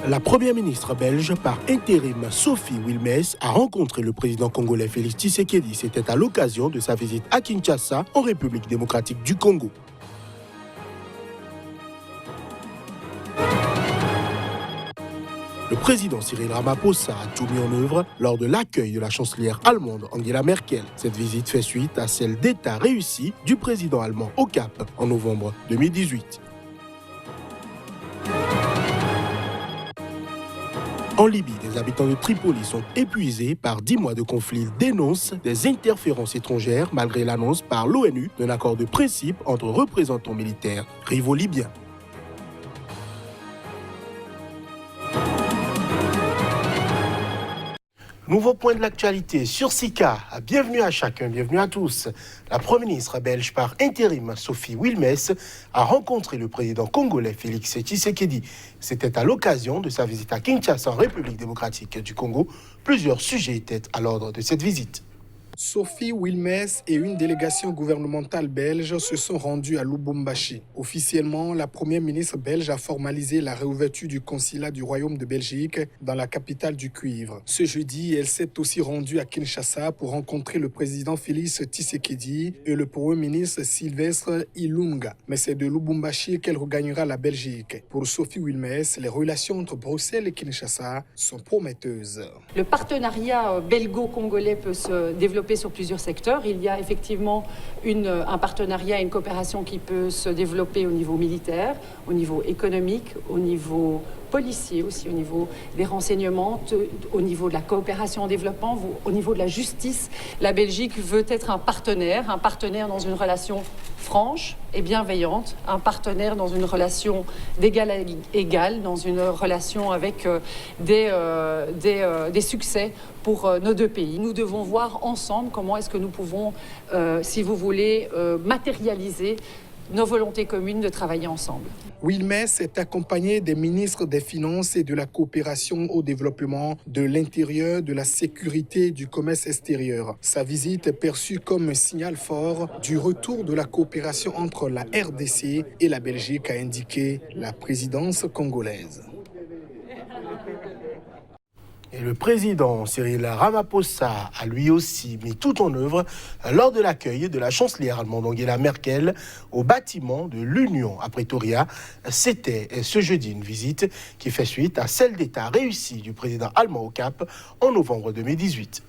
La première ministre belge par intérim Sophie Wilmès a rencontré le président congolais Félix Tshisekedi. C'était à l'occasion de sa visite à Kinshasa, en République démocratique du Congo. Le président Cyril Ramaphosa a tout mis en œuvre lors de l'accueil de la chancelière allemande Angela Merkel. Cette visite fait suite à celle d'État réussie du président allemand au Cap en novembre 2018. En Libye, les habitants de Tripoli sont épuisés par 10 mois de conflit. Ils dénoncent des interférences étrangères malgré l'annonce par l'ONU d'un accord de principe entre représentants militaires rivaux libyens. Nouveau point de l'actualité sur SICA. Bienvenue à chacun, bienvenue à tous. La première ministre belge par intérim, Sophie Wilmès, a rencontré le président congolais Félix Tshisekedi. C'était à l'occasion de sa visite à Kinshasa, en République démocratique du Congo. Plusieurs sujets étaient à l'ordre de cette visite. Sophie Wilmès et une délégation gouvernementale belge se sont rendus à Lubumbashi. Officiellement, la première ministre belge a formalisé la réouverture du consulat du Royaume de Belgique dans la capitale du cuivre. Ce jeudi, elle s'est aussi rendue à Kinshasa pour rencontrer le président Félix Tshisekedi et le premier ministre Sylvestre Ilunga. Mais c'est de Lubumbashi qu'elle regagnera la Belgique. Pour Sophie Wilmès, les relations entre Bruxelles et Kinshasa sont prometteuses. Le partenariat belgo-congolais peut se développer sur plusieurs secteurs. Il y a effectivement un partenariat et une coopération qui peut se développer au niveau militaire, au niveau économique, au niveau policier aussi, au niveau des renseignements, au niveau de la coopération en développement, au niveau de la justice. La Belgique veut être un partenaire dans une relation franche et bienveillante, un partenaire dans une relation d'égal à égal, dans une relation avec des succès pour nos deux pays. Nous devons voir ensemble comment est-ce que nous pouvons, si vous voulez, matérialiser nos volontés communes de travailler ensemble. Wilmès est accompagné des ministres des Finances et de la coopération au développement, de l'intérieur, de la sécurité et du commerce extérieur. Sa visite est perçue comme un signal fort du retour de la coopération entre la RDC et la Belgique, a indiqué la présidence congolaise. Et le président Cyril Ramaphosa a lui aussi mis tout en œuvre lors de l'accueil de la chancelière allemande Angela Merkel au bâtiment de l'Union à Pretoria. C'était ce jeudi une visite qui fait suite à celle d'État réussie du président allemand au Cap en novembre 2018.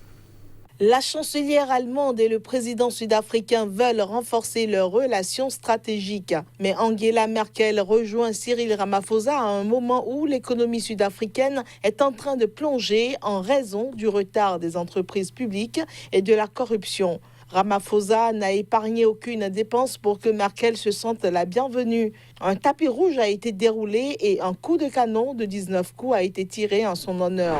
La chancelière allemande et le président sud-africain veulent renforcer leurs relations stratégiques. Mais Angela Merkel rejoint Cyril Ramaphosa à un moment où l'économie sud-africaine est en train de plonger en raison du retard des entreprises publiques et de la corruption. Ramaphosa n'a épargné aucune dépense pour que Merkel se sente la bienvenue. Un tapis rouge a été déroulé et un coup de canon de 19 coups a été tiré en son honneur.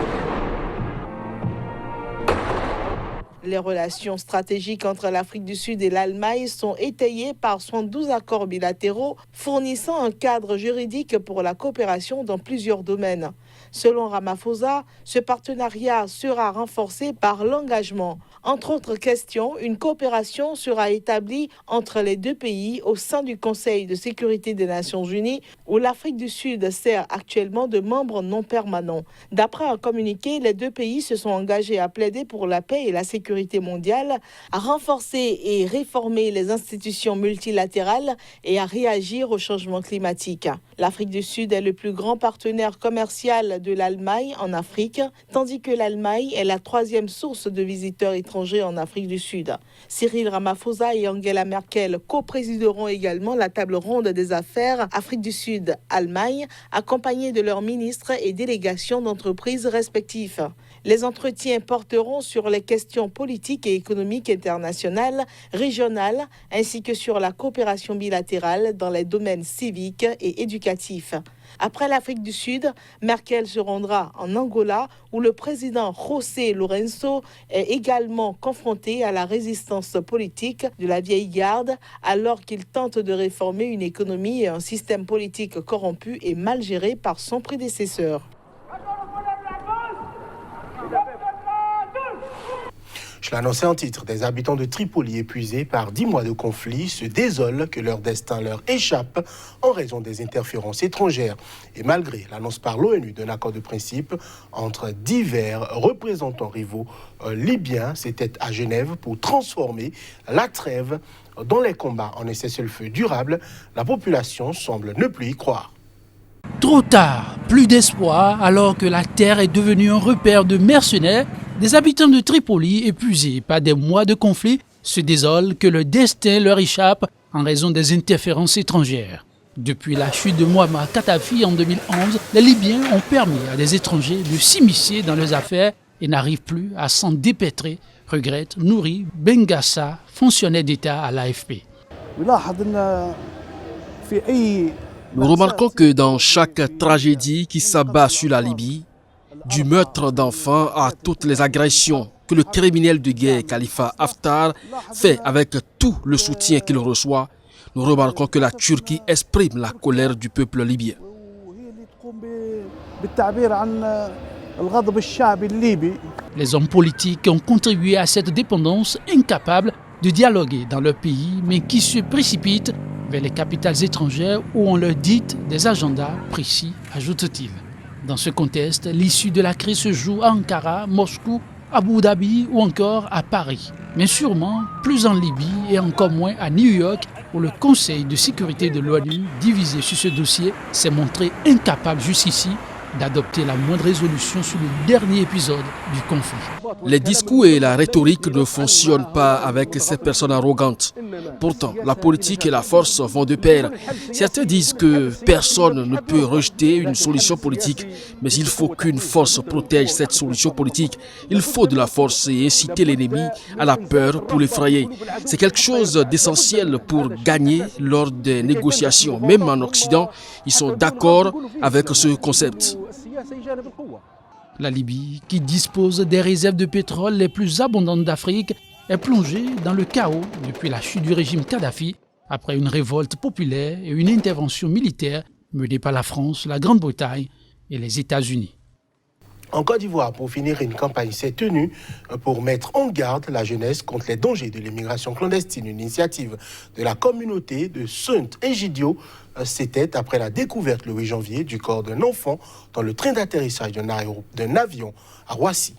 Les relations stratégiques entre l'Afrique du Sud et l'Allemagne sont étayées par 112 accords bilatéraux fournissant un cadre juridique pour la coopération dans plusieurs domaines. Selon Ramaphosa, ce partenariat sera renforcé par l'engagement. Entre autres questions, une coopération sera établie entre les deux pays au sein du Conseil de sécurité des Nations Unies, où l'Afrique du Sud sert actuellement de membre non permanent. D'après un communiqué, les deux pays se sont engagés à plaider pour la paix et la sécurité mondiale, à renforcer et réformer les institutions multilatérales et à réagir au changement climatique. L'Afrique du Sud est le plus grand partenaire commercial de l'Allemagne en Afrique, tandis que l'Allemagne est la troisième source de visiteurs étrangers en Afrique du Sud. Cyril Ramaphosa et Angela Merkel co-présideront également la table ronde des affaires Afrique du Sud-Allemagne, accompagnés de leurs ministres et délégations d'entreprises respectifs. Les entretiens porteront sur les questions politiques et économiques internationales, régionales, ainsi que sur la coopération bilatérale dans les domaines civiques et éducatifs. Après l'Afrique du Sud, Merkel se rendra en Angola où le président José Lourenço est également confronté à la résistance politique de la vieille garde alors qu'il tente de réformer une économie et un système politique corrompu et mal géré par son prédécesseur. Je l'annonçais en titre, des habitants de Tripoli épuisés par 10 mois de conflit se désolent que leur destin leur échappe en raison des interférences étrangères. Et malgré l'annonce par l'ONU d'un accord de principe entre divers représentants rivaux libyens, c'était à Genève pour transformer la trêve dans les combats en un cessez-le-feu durable. La population semble ne plus y croire. Trop tard, plus d'espoir, alors que la terre est devenue un repère de mercenaires, des habitants de Tripoli, épuisés par des mois de conflit, se désolent que le destin leur échappe en raison des interférences étrangères. Depuis la chute de Mouammar Kadhafi en 2011, les Libyens ont permis à des étrangers de s'immiscer dans leurs affaires et n'arrivent plus à s'en dépêtrer, regrette Nouri Bengassa, fonctionnaire d'État à l'AFP. Nous remarquons que dans chaque tragédie qui s'abat sur la Libye, du meurtre d'enfants à toutes les agressions que le criminel de guerre Khalifa Haftar fait avec tout le soutien qu'il reçoit, nous remarquons que la Turquie exprime la colère du peuple libyen. Les hommes politiques ont contribué à cette dépendance, incapables de dialoguer dans leur pays, mais qui se précipitent vers les capitales étrangères où on leur dicte des agendas précis, ajoute-t-il. Dans ce contexte, l'issue de la crise se joue à Ankara, Moscou, Abu Dhabi ou encore à Paris. Mais sûrement plus en Libye et encore moins à New York, où le Conseil de sécurité de l'ONU, divisé sur ce dossier, s'est montré incapable jusqu'ici d'adopter la moindre résolution sur le dernier épisode du conflit. Les discours et la rhétorique ne fonctionnent pas avec ces personnes arrogantes. Pourtant, la politique et la force vont de pair. Certains disent que personne ne peut rejeter une solution politique, mais il faut qu'une force protège cette solution politique. Il faut de la force et inciter l'ennemi à la peur pour l'effrayer. C'est quelque chose d'essentiel pour gagner lors des négociations. Même en Occident, ils sont d'accord avec ce concept. La Libye, qui dispose des réserves de pétrole les plus abondantes d'Afrique, est plongée dans le chaos depuis la chute du régime Kadhafi, après une révolte populaire et une intervention militaire menée par la France, la Grande-Bretagne et les États-Unis. En Côte d'Ivoire, pour finir, une campagne s'est tenue pour mettre en garde la jeunesse contre les dangers de l'immigration clandestine. Une initiative de la communauté de Saint-Egidio. C'était après la découverte le 8 janvier du corps d'un enfant dans le train d'atterrissage d'un avion à Roissy.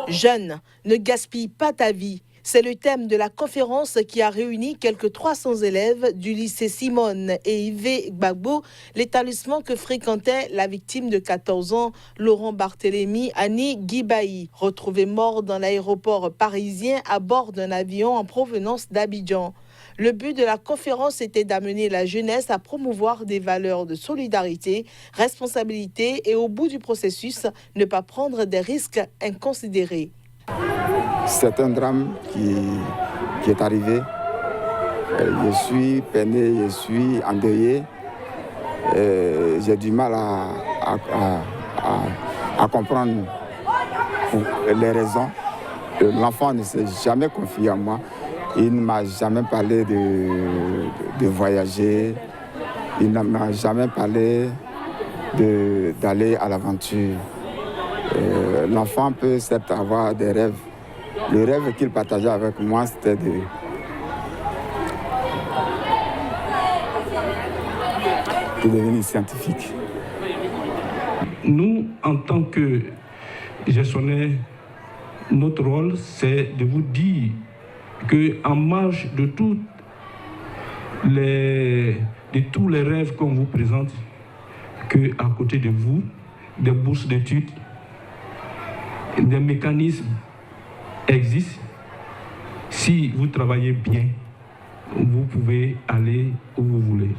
Jeune, ne gaspille pas ta vie. C'est le thème de la conférence qui a réuni quelques 300 élèves du lycée Simone et Yves Gbagbo, l'établissement que fréquentait la victime de 14 ans, Laurent Barthélémy Annie Guibaï, retrouvé mort dans l'aéroport parisien à bord d'un avion en provenance d'Abidjan. Le but de la conférence était d'amener la jeunesse à promouvoir des valeurs de solidarité, responsabilité et au bout du processus, ne pas prendre des risques inconsidérés. C'est un drame qui est arrivé. Je suis peiné, je suis endeuillé. J'ai du mal à comprendre les raisons. L'enfant ne s'est jamais confié à moi. Il ne m'a jamais parlé de voyager. Il ne m'a jamais parlé d'aller à l'aventure. L'enfant peut certes avoir des rêves. Le rêve qu'il partageait avec moi, c'était de devenir scientifique. Nous, en tant que gestionnaires, notre rôle, c'est de vous dire qu'en marge de tous les rêves qu'on vous présente, qu'à côté de vous, des bourses d'études, des mécanismes existent. Si vous travaillez bien, vous pouvez aller où vous voulez.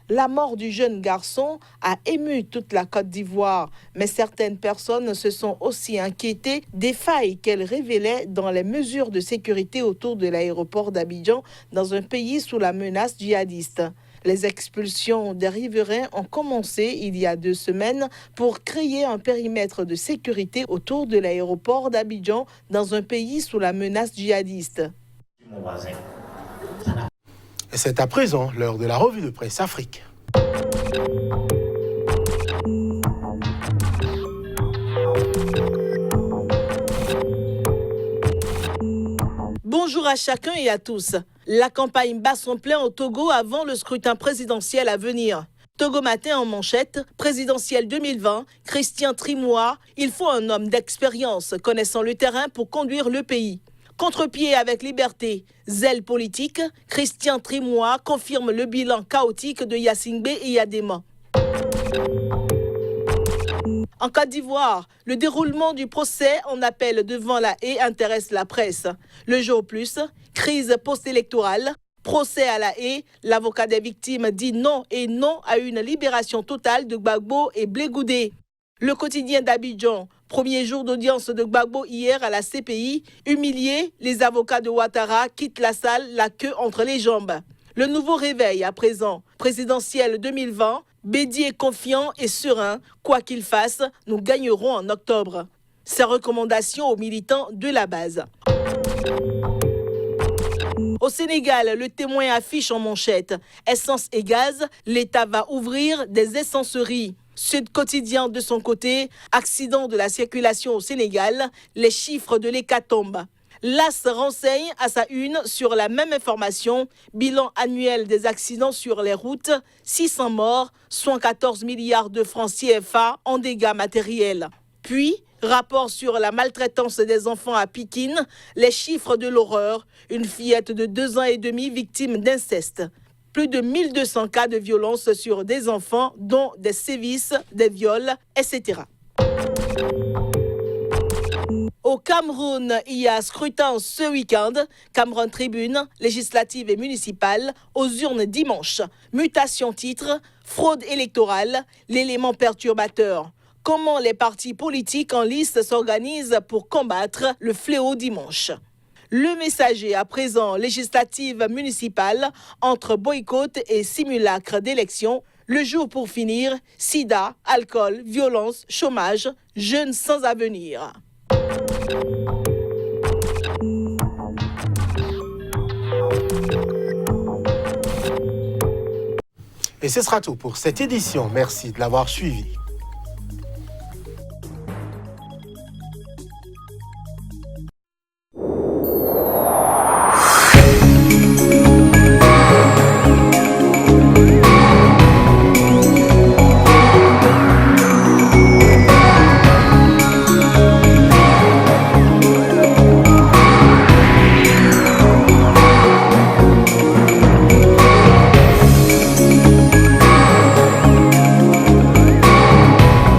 La mort du jeune garçon a ému toute la Côte d'Ivoire, mais certaines personnes se sont aussi inquiétées des failles qu'elle révélait dans les mesures de sécurité autour de l'aéroport d'Abidjan, dans un pays sous la menace djihadiste. Les expulsions des riverains ont commencé il y a 2 semaines pour créer un périmètre de sécurité autour de l'aéroport d'Abidjan dans un pays sous la menace djihadiste. Et c'est à présent l'heure de la revue de presse Afrique. Bonjour à chacun et à tous. La campagne bat son plein au Togo avant le scrutin présidentiel à venir. Togo Matin en manchette, présidentielle 2020, Christian Trimouat, il faut un homme d'expérience connaissant le terrain pour conduire le pays. Contre-pied avec liberté, zèle politique, Christian Trimouat confirme le bilan chaotique de Yassingbe et Yadema. En Côte d'Ivoire, le déroulement du procès en appel devant la Haye intéresse la presse. Le jour plus, crise post-électorale, procès à la Haye, l'avocat des victimes dit non et non à une libération totale de Gbagbo et Blé Goudé. Le quotidien d'Abidjan, premier jour d'audience de Gbagbo hier à la CPI, humilié, les avocats de Ouattara quittent la salle, la queue entre les jambes. Le nouveau réveil à présent, présidentielle 2020, Bédi est confiant et serein, quoi qu'il fasse, nous gagnerons en octobre. Ses recommandations aux militants de la base. Au Sénégal, le Témoin affiche en manchette « Essence et gaz, l'État va ouvrir des essenceries ». Sud Quotidien de son côté, accident de la circulation au Sénégal, les chiffres de l'hécatombe. L'AS renseigne à sa une sur la même information, bilan annuel des accidents sur les routes, 600 morts, 114 milliards de francs CFA en dégâts matériels. Puis, rapport sur la maltraitance des enfants à Pikine, les chiffres de l'horreur, une fillette de 2 ans et demi victime d'inceste. Plus de 1200 cas de violence sur des enfants, dont des sévices, des viols, etc. Au Cameroun, il y a scrutin ce week-end. Cameroun Tribune, législative et municipale, aux urnes dimanche. Mutation titre, fraude électorale, l'élément perturbateur. Comment les partis politiques en liste s'organisent pour combattre le fléau dimanche. Le Messager à présent, législative municipale, entre boycott et simulacre d'élection. Le jour pour finir, sida, alcool, violence, chômage, jeunes sans avenir. Et ce sera tout pour cette édition. Merci de l'avoir suivi.